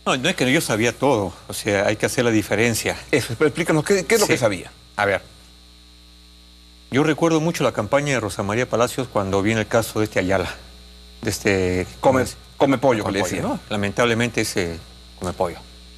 No, no es que yo sabía todo, o sea, hay que hacer la diferencia. Eso, pero explícanos, ¿qué es lo que sabía? A ver, yo recuerdo mucho la campaña de Rosa María Palacios cuando viene el caso de este Ayala, de este... Come pollo, que le pollo, decía. ¿no? Lamentablemente ese come pollo.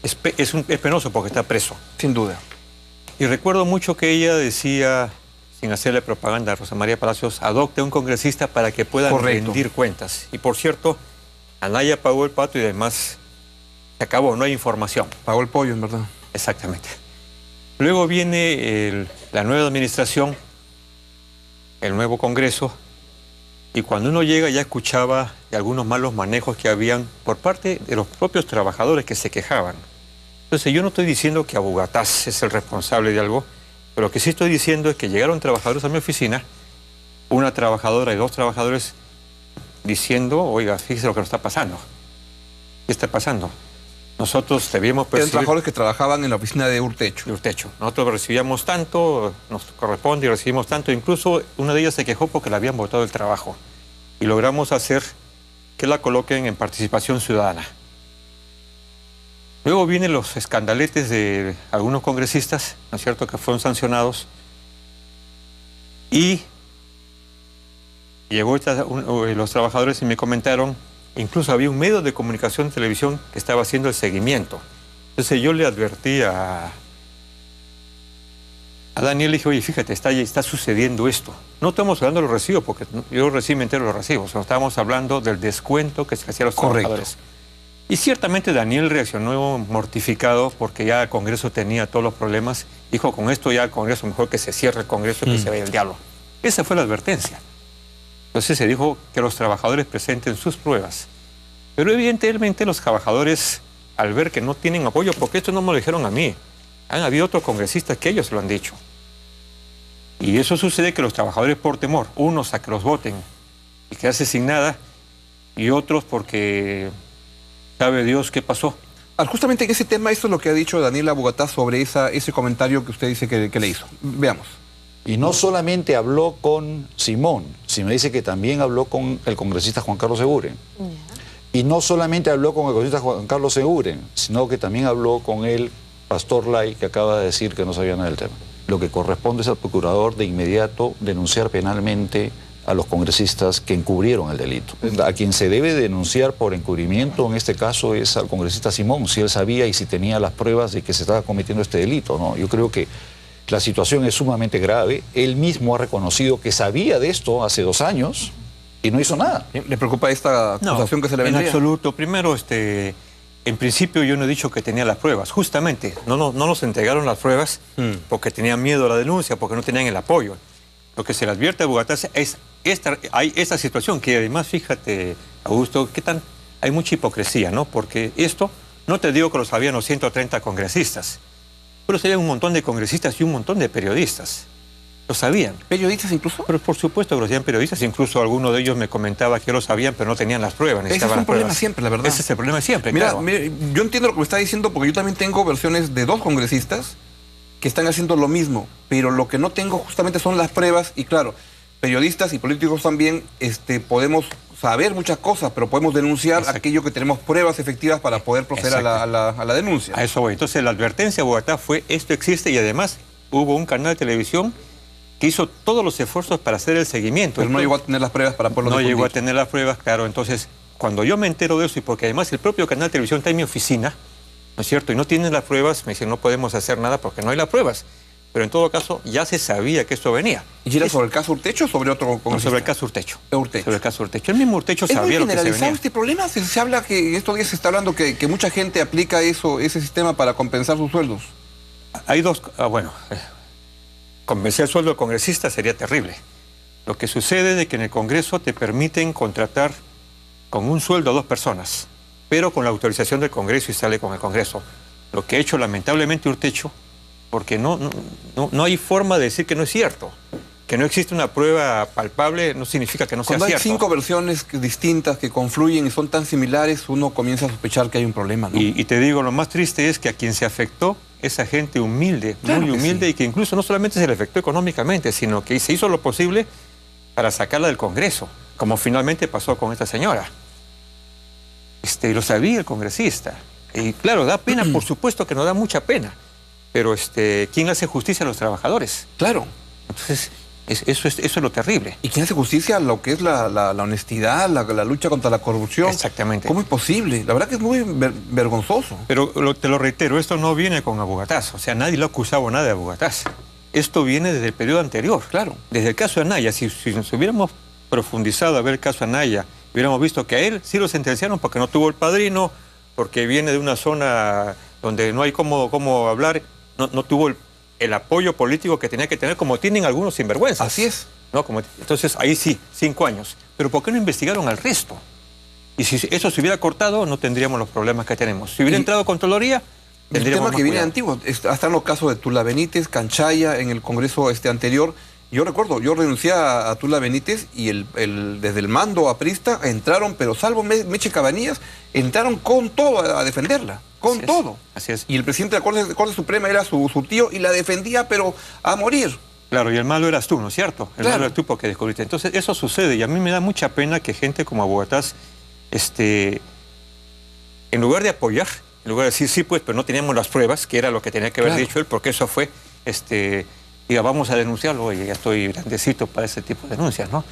Es penoso porque está preso. Sin duda. Y recuerdo mucho que ella decía, sin hacerle propaganda a Rosa María Palacios, adopte a un congresista para que puedan rendir cuentas. Y por cierto, Anaya pagó el pato y además se acabó, no hay información. Pagó el pollo, en verdad. Exactamente. Luego viene la nueva administración, el nuevo Congreso, y cuando uno llega ya escuchaba de algunos malos manejos que habían por parte de los propios trabajadores que se quejaban. Entonces yo no estoy diciendo que Abugataz es el responsable de algo, pero lo que sí estoy diciendo es que llegaron trabajadores a mi oficina, una trabajadora y dos trabajadores diciendo, oiga, fíjese lo que nos está pasando. ¿Qué está pasando? Nosotros debíamos percibir... Eran trabajadores que trabajaban en la oficina de Urtecho. De Urtecho. Nosotros recibíamos tanto, nos corresponde y recibimos tanto. Incluso una de ellas se quejó porque le habían botado el trabajo. Y logramos hacer que la coloquen en participación ciudadana. Luego vienen los escandaletes de algunos congresistas, ¿no es cierto?, que fueron sancionados. Y llegó los trabajadores y me comentaron, incluso había un medio de comunicación de televisión que estaba haciendo el seguimiento. Entonces yo le advertí a Daniel, le dije, oye, fíjate, está sucediendo esto. No estamos hablando de los recibos, porque yo recién me entero de los recibos, no estábamos hablando del descuento que se hacía a los trabajadores. Y ciertamente Daniel reaccionó mortificado porque ya el Congreso tenía todos los problemas. Dijo, con esto ya el Congreso, mejor que se cierre el Congreso y que se vaya el diablo. Esa fue la advertencia. Entonces se dijo que los trabajadores presenten sus pruebas. Pero evidentemente los trabajadores, al ver que no tienen apoyo, porque esto no me lo dijeron a mí, han habido otros congresistas que ellos lo han dicho. Y eso sucede que los trabajadores por temor, unos a que los voten y quedarse sin nada, y otros porque sabe Dios qué pasó. Justamente en ese tema, esto es lo que ha dicho Daniel Abugataz sobre ese comentario que usted dice que le hizo. Veamos. Y no solamente habló con Simón, sino dice que también habló con el congresista Juan Carlos Seguren. Y no solamente habló con el congresista Juan Carlos Seguren, sino que también habló con el pastor Lai, que acaba de decir que no sabía nada del tema. Lo que corresponde es al procurador de inmediato denunciar penalmente a los congresistas que encubrieron el delito. A quien se debe denunciar por encubrimiento en este caso es al congresista Simón, si él sabía y si tenía las pruebas de que se estaba cometiendo este delito, ¿no? Yo creo que la situación es sumamente grave. Él mismo ha reconocido que sabía de esto hace 2 años y no hizo nada. ¿Le preocupa esta acusación que se le vendría? En absoluto. Primero, en principio yo no he dicho que tenía las pruebas. Justamente, no nos entregaron las pruebas porque tenían miedo a la denuncia, porque no tenían el apoyo. Lo que se le advierte a Abugataz es esta situación, que además, fíjate, Augusto, hay mucha hipocresía, ¿no? Porque esto, no te digo que lo sabían los 130 congresistas, pero sabían un montón de congresistas y un montón de periodistas. Lo sabían. ¿Periodistas incluso? Pero por supuesto que lo sabían periodistas. Incluso alguno de ellos me comentaba que lo sabían, pero no tenían las pruebas. Ese es un problema siempre, la verdad. Ese es el problema siempre, mira, claro. Mira, yo entiendo lo que me está diciendo porque yo también tengo versiones de 2 congresistas que están haciendo lo mismo, pero lo que no tengo justamente son las pruebas. Y claro, periodistas y políticos también podemos saber muchas cosas, pero podemos denunciar aquello que tenemos pruebas efectivas para poder proceder a la denuncia. A eso voy. Entonces la advertencia a Bogotá fue, esto existe, y además hubo un canal de televisión que hizo todos los esfuerzos para hacer el seguimiento. Pero no llegó a tener las pruebas para poderlo difundir. No llegó a tener las pruebas, claro. Entonces, cuando yo me entero de eso, y porque además el propio canal de televisión está en mi oficina, ¿no es cierto?, y no tienen las pruebas, me dicen, no podemos hacer nada porque no hay las pruebas. Pero en todo caso, ya se sabía que esto venía. ¿Y era sobre el caso Urtecho o sobre otro congresista? No, sobre el caso Urtecho. Sobre el caso Urtecho. El mismo Urtecho sabía lo que se venía. ¿Es muy generalizado este problema? Se habla que estos días se está hablando que mucha gente aplica ese sistema para compensar sus sueldos. Hay dos... Compensar el sueldo del congresista sería terrible. Lo que sucede es que en el Congreso te permiten contratar con un sueldo a 2 personas, pero con la autorización del Congreso y sale con el Congreso. Lo que ha hecho lamentablemente Urtecho, porque no hay forma de decir que no es cierto. Que no existe una prueba palpable no significa que no sea cierto. Cuando hay 5 versiones distintas que confluyen y son tan similares, uno comienza a sospechar que hay un problema, ¿no? Y te digo, lo más triste es que a quien se afectó, esa gente humilde, claro, muy humilde, sí, y que incluso no solamente se le afectó económicamente, sino que se hizo lo posible para sacarla del Congreso, como finalmente pasó con esta señora. Lo sabía el congresista. Y claro, da pena, por supuesto que nos da mucha pena. Pero ¿quién hace justicia a los trabajadores? Claro. Entonces, eso es lo terrible. ¿Y quién hace justicia a lo que es la honestidad, la lucha contra la corrupción? Exactamente. ¿Cómo es posible? La verdad que es muy vergonzoso. Pero te lo reitero, esto no viene con Abugataz. O sea, nadie lo ha acusado nada de Abugataz. Esto viene desde el periodo anterior. Claro. Desde el caso de Anaya. Si nos hubiéramos profundizado a ver el caso Anaya, hubiéramos visto que a él sí lo sentenciaron porque no tuvo el padrino, porque viene de una zona donde no hay cómo hablar, no tuvo el apoyo político que tenía que tener, como tienen algunos sinvergüenzas. Así es. ¿No? Entonces, ahí sí, 5 años. Pero ¿por qué no investigaron al resto? Y si eso se hubiera cortado, no tendríamos los problemas que tenemos. Si hubiera entrado Contraloría, el tema que viene antiguo, hasta en los casos de Tula Benítez, Canchaya, en el Congreso anterior. Yo recuerdo, yo renuncié a Tula Benítez y desde el mando aprista entraron, pero salvo Meche Cabanillas, entraron con todo a defenderla, con todo. Así es. Y el presidente de la Corte Suprema era su tío y la defendía, pero a morir. Claro, y el malo eras tú, ¿no es cierto? El malo eras tú porque descubriste. Entonces, eso sucede y a mí me da mucha pena que gente como Abugataz, en lugar de apoyar, en lugar de decir sí, pues, pero no teníamos las pruebas, que era lo que tenía que haber dicho él, porque eso fue, diga, vamos a denunciarlo, oye, ya estoy grandecito para ese tipo de denuncias, ¿no?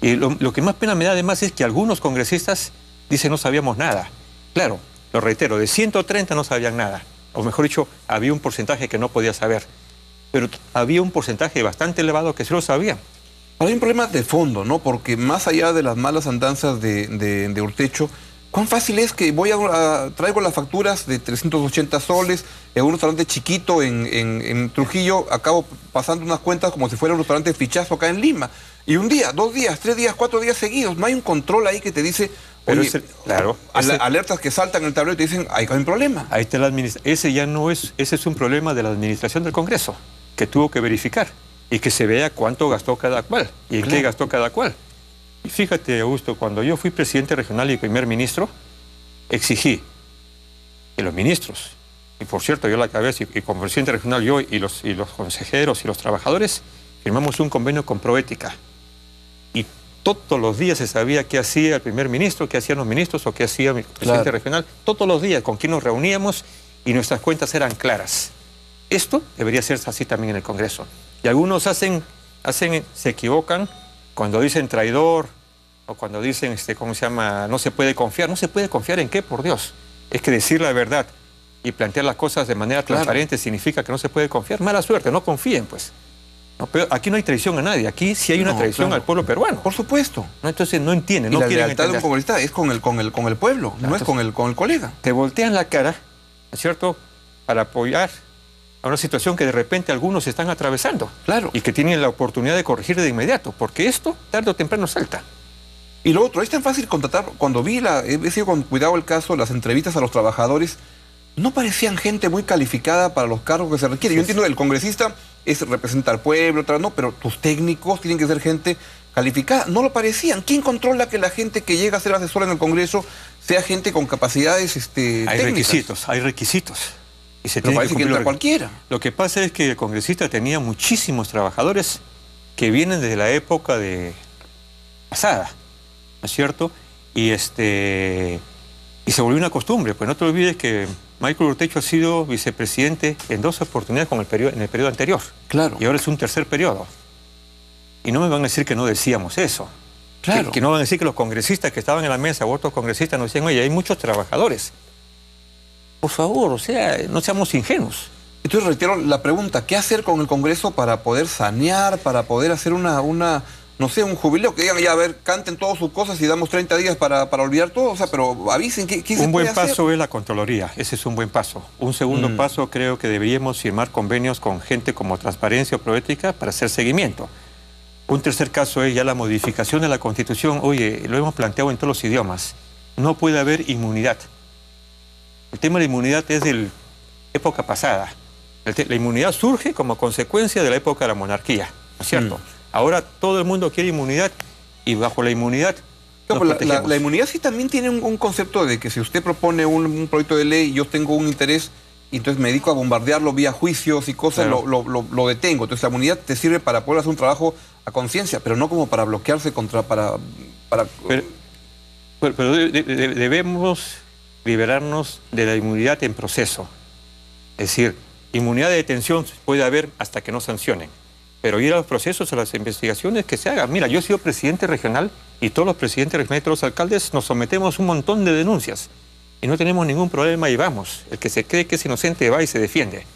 Y lo que más pena me da además es que algunos congresistas dicen no sabíamos nada. Claro, lo reitero, de 130 no sabían nada. O mejor dicho, había un porcentaje que no podía saber. Pero había un porcentaje bastante elevado que sí lo sabían. Ahora hay un problema de fondo, ¿no? Porque más allá de las malas andanzas de Urtecho, ¿cuán fácil es que traigo las facturas de 380 soles en un restaurante chiquito en Trujillo, acabo pasando unas cuentas como si fuera un restaurante fichazo acá en Lima? Y un día, 2 días, 3 días, 4 días seguidos, no hay un control ahí que te dice, oye, alertas que saltan en el tablero y te dicen, hay un problema. Ahí está la administración. Ese es un problema de la administración del Congreso, que tuvo que verificar y que se vea cuánto gastó cada cual y en qué gastó cada cual. Y fíjate, Augusto, cuando yo fui presidente regional y primer ministro, exigí que los ministros, y por cierto, yo la cabeza y como presidente regional yo y los consejeros y los trabajadores, firmamos un convenio con Proética. Y todos los días se sabía qué hacía el primer ministro, qué hacían los ministros o qué hacía mi presidente regional. Todos los días con quién nos reuníamos y nuestras cuentas eran claras. Esto debería ser así también en el Congreso. Y algunos se equivocan cuando dicen traidor o cuando dicen, ¿cómo se llama? No se puede confiar. ¿No se puede confiar en qué, por Dios? Es que decir la verdad y plantear las cosas de manera transparente significa que no se puede confiar. Mala suerte, no confíen, pues. No, pero aquí no hay traición a nadie. Aquí sí hay una traición al pueblo peruano. Por supuesto. No, entonces no entienden, no quieren entender. La lealtad de un congresista es con el pueblo, no es con el colega. Te voltean la cara, ¿no es cierto?, para apoyar a una situación que de repente algunos están atravesando. Claro. Y que tienen la oportunidad de corregir de inmediato, porque esto tarde o temprano salta. Y lo otro, es tan fácil contratar. Cuando he sido con cuidado el caso, las entrevistas a los trabajadores, no parecían gente muy calificada para los cargos que se requieren. Yo entiendo que el congresista es representar al pueblo, no, pero tus técnicos tienen que ser gente calificada. No lo parecían. ¿Quién controla que la gente que llega a ser asesora en el Congreso sea gente con capacidades técnicas? Hay requisitos. Y se pero parece que entra cualquiera. Lo que pasa es que el congresista tenía muchísimos trabajadores que vienen desde la época pasada, ¿no es cierto? Y se volvió una costumbre. Pues no te olvides que Michael Urtecho ha sido vicepresidente en 2 oportunidades en el periodo anterior. Claro. Y ahora es un tercer periodo. Y no me van a decir que no decíamos eso. Claro. Que no van a decir que los congresistas que estaban en la mesa, o otros congresistas, nos decían, oye, hay muchos trabajadores. Por favor, o sea, no seamos ingenuos. Entonces reitero la pregunta, ¿qué hacer con el Congreso para poder sanear, para poder hacer no sé, un jubileo? Que digan, ya, a ver, canten todas sus cosas y damos 30 días para olvidar todo, o sea, pero avisen, ¿qué se puede hacer? Un buen paso es la Contraloría, ese es un buen paso. Un segundo paso, creo que deberíamos firmar convenios con gente como Transparencia o Proética para hacer seguimiento. Un tercer caso es ya la modificación de la Constitución. Oye, lo hemos planteado en todos los idiomas. No puede haber inmunidad. El tema de la inmunidad es de la época pasada. La inmunidad surge como consecuencia de la época de la monarquía, ¿no es cierto? Ahora todo el mundo quiere inmunidad y bajo la inmunidad nos protegemos. La inmunidad sí también tiene un concepto de que si usted propone un proyecto de ley y yo tengo un interés y entonces me dedico a bombardearlo vía juicios y cosas, claro, lo detengo. Entonces la inmunidad te sirve para poder hacer un trabajo a conciencia, pero no como para bloquearse contra... Pero debemos liberarnos de la inmunidad en proceso. Es decir, inmunidad de detención puede haber hasta que no sancionen, pero ir a los procesos, a las investigaciones que se hagan. Mira, yo he sido presidente regional y todos los presidentes regionales, todos los alcaldes, nos sometemos a un montón de denuncias y no tenemos ningún problema y vamos. El que se cree que es inocente va y se defiende.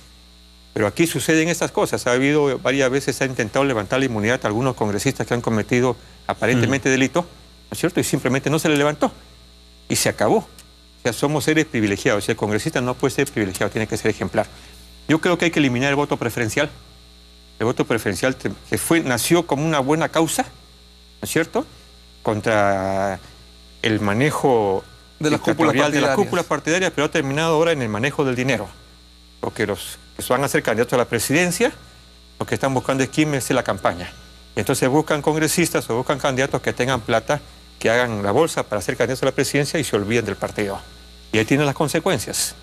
Pero aquí suceden estas cosas. Ha habido varias veces, se ha intentado levantar la inmunidad a algunos congresistas que han cometido aparentemente delito, ¿no es cierto? Y simplemente no se le levantó y se acabó. O sea, somos seres privilegiados. El congresista no puede ser privilegiado, tiene que ser ejemplar. Yo creo que hay que eliminar el voto preferencial. El voto preferencial que nació como una buena causa, ¿no es cierto?, contra el manejo de las cúpulas partidarias, pero ha terminado ahora en el manejo del dinero. Porque los que van a ser candidatos a la presidencia, lo que están buscando es quién hace la campaña. Entonces buscan congresistas o buscan candidatos que tengan plata, que hagan la bolsa para ser candidatos a la presidencia y se olviden del partido. Y ahí tienen las consecuencias.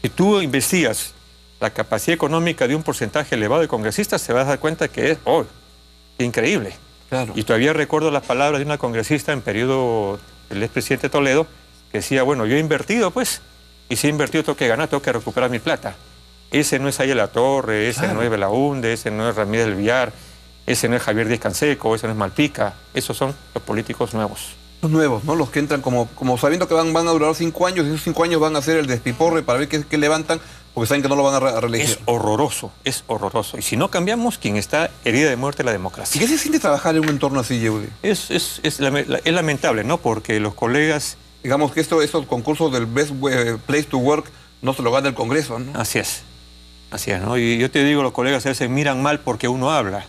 Si tú investigas la capacidad económica de un porcentaje elevado de congresistas, te vas a dar cuenta que es, increíble. Claro. Y todavía recuerdo las palabras de una congresista en periodo del expresidente Toledo, que decía, bueno, yo he invertido, pues, y si he invertido tengo que ganar, tengo que recuperar mi plata. Ese no es Ayala Torre, ese no es Belaúnde, ese no es Ramírez del Villar, ese no es Javier Díaz Canseco, ese no es Malpica. Esos son los políticos nuevos. Los nuevos, ¿no? Los que entran como sabiendo que van a durar 5 años, y esos 5 años van a hacer el despiporre para ver qué levantan, porque saben que no lo van a reelegir. Es horroroso, es horroroso. Y si no cambiamos, quien está herida de muerte es la democracia. ¿Y qué se siente trabajar en un entorno así, Yehudy? Es lamentable, ¿no? Porque los colegas... Digamos que estos concursos del Best Place to Work no se lo gana el Congreso, ¿no? Así es, ¿no? Y yo te digo, los colegas a veces miran mal porque uno habla.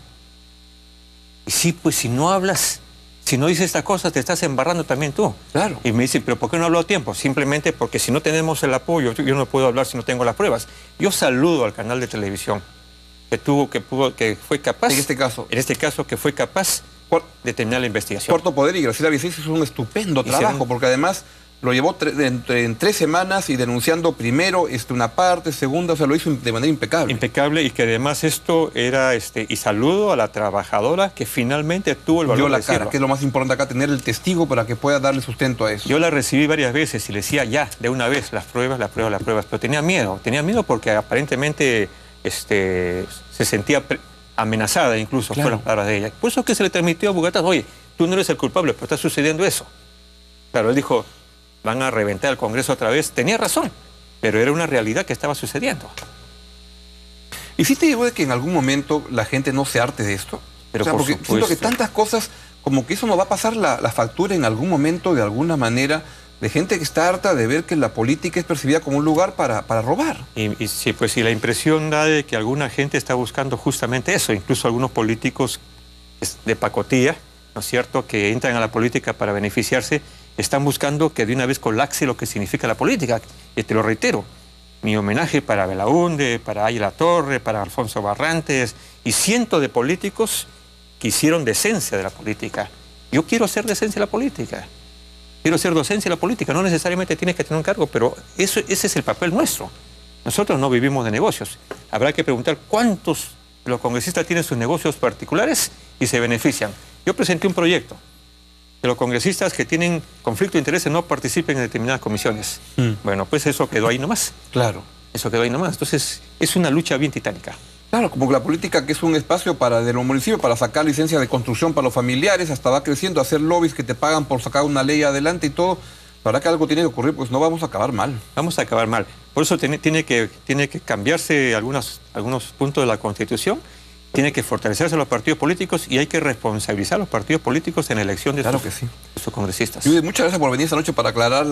Y sí, pues si no hablas, si no dices estas cosas, te estás embarrando también tú. Claro. Y me dicen, ¿pero por qué no hablo a tiempo? Simplemente porque si no tenemos el apoyo, yo no puedo hablar si no tengo las pruebas. Yo saludo al canal de televisión que fue capaz... En este caso, que fue capaz de terminar la investigación. Cuarto Poder y Graciela Vicens hizo un estupendo trabajo, porque además lo llevó en 3 semanas y denunciando primero una parte, segunda, o sea, lo hizo de manera impecable. Impecable, y que además esto era, y saludo a la trabajadora que finalmente tuvo el valor de decirlo. Que es lo más importante acá, tener el testigo para que pueda darle sustento a eso. Yo la recibí varias veces y le decía ya, de una vez, las pruebas, pero tenía miedo porque aparentemente se sentía amenazada incluso, fueron las palabras de ella. Por eso es que se le transmitió a Bugatas, oye, tú no eres el culpable, pero está sucediendo eso. Claro, él dijo, van a reventar el Congreso otra vez. Tenía razón, pero era una realidad que estaba sucediendo. ¿Y sí te digo de que en algún momento la gente no se harte de esto? Pero porque siento que tantas cosas, como que eso nos va a pasar la factura en algún momento, de alguna manera, de gente que está harta de ver que la política es percibida como un lugar para robar. Y sí, pues sí, la impresión da de que alguna gente está buscando justamente eso, incluso algunos políticos de pacotilla, ¿no es cierto?, que entran a la política para beneficiarse, están buscando que de una vez colapse lo que significa la política. Y te lo reitero, mi homenaje para Belaúnde, para Ayala Torre, para Alfonso Barrantes y cientos de políticos que hicieron decencia de la política. Yo quiero hacer decencia de la política. Quiero hacer docencia de la política. No necesariamente tienes que tener un cargo, pero ese es el papel nuestro. Nosotros no vivimos de negocios. Habrá que preguntar cuántos de los congresistas tienen sus negocios particulares y se benefician. Yo presenté un proyecto que los congresistas que tienen conflicto de intereses no participen en determinadas comisiones. Bueno, pues eso quedó ahí nomás. Claro. Eso quedó ahí nomás. Entonces, es una lucha bien titánica. Claro, como que la política, que es un espacio de los municipios para sacar licencias de construcción para los familiares, hasta va creciendo, hacer lobbies que te pagan por sacar una ley adelante y todo. La verdad que algo tiene que ocurrir, pues no vamos a acabar mal. Vamos a acabar mal. Por eso tiene que cambiarse algunos puntos de la Constitución. Tiene que fortalecerse los partidos políticos y hay que responsabilizar a los partidos políticos en la elección de sus congresistas. Yudy, muchas gracias por venir esta noche para aclarar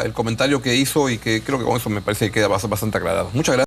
el comentario que hizo y que creo que con eso me parece que queda bastante aclarado. Muchas gracias.